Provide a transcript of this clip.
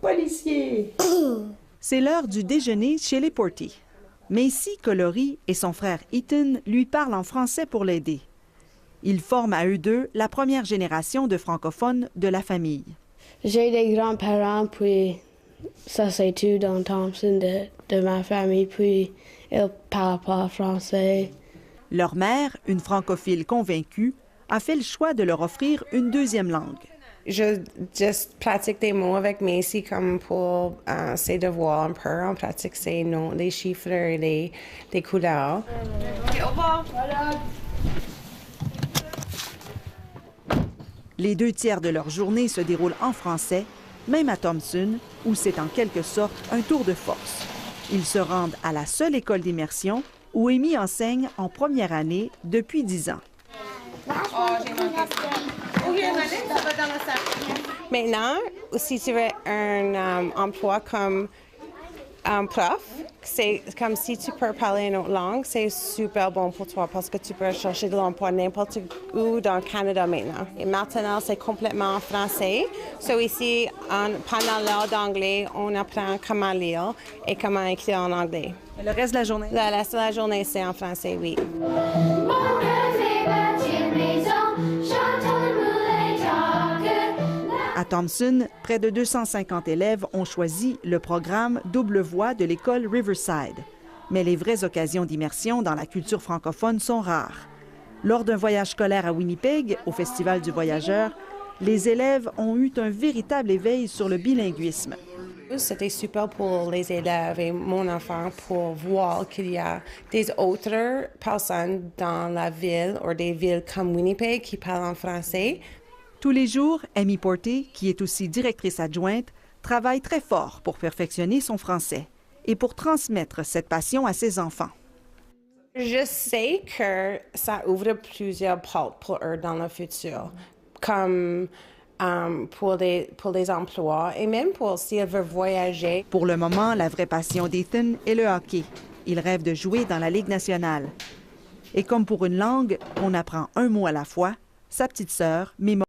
Policier. C'est l'heure du déjeuner chez les Porty. Macy Collery et son frère Ethan lui parlent en français pour l'aider. Ils forment à eux deux la première génération de francophones de la famille. J'ai des grands-parents, puis ça c'est tout dans Thompson de ma famille, puis ils parlent pas français. Leur mère, une francophile convaincue, a fait le choix de leur offrir une deuxième langue. Je juste pratique des mots avec Macy comme pour ses devoirs un peu. On pratique ses noms, les chiffres et les couleurs. Okay, au revoir. Les 2 tiers de leur journée se déroulent en français, même à Thompson, où c'est en quelque sorte un tour de force. Ils se rendent à la seule école d'immersion où Amy enseigne en première année depuis 10 ans. Oh, j'ai manqué ça. Oh, il y a une année, ça va dans le sac. Maintenant, si tu veux un emploi comme prof, c'est comme si tu peux parler une autre langue, c'est super bon pour toi parce que tu peux chercher de l'emploi n'importe où dans le Canada maintenant. Et maintenant, c'est complètement en français. So ici, pendant l'heure d'anglais, on apprend comment lire et comment écrire en anglais. Et le reste de la journée? Le reste de la journée, c'est en français, oui. À Thompson, près de 250 élèves ont choisi le programme Double Voix de l'école Riverside. Mais les vraies occasions d'immersion dans la culture francophone sont rares. Lors d'un voyage scolaire à Winnipeg, au Festival du Voyageur, les élèves ont eu un véritable éveil sur le bilinguisme. C'était super pour les élèves et mon enfant pour voir qu'il y a des autres personnes dans la ville ou des villes comme Winnipeg qui parlent en français. Tous les jours, Amy Porté, qui est aussi directrice adjointe, travaille très fort pour perfectionner son français et pour transmettre cette passion à ses enfants. Je sais que ça ouvre plusieurs portes pour eux dans le futur, comme pour des emplois et même pour s'ils veulent voyager. Pour le moment, la vraie passion d'Ethan est le hockey. Il rêve de jouer dans la Ligue nationale. Et comme pour une langue, on apprend un mot à la fois. Sa petite sœur mémorise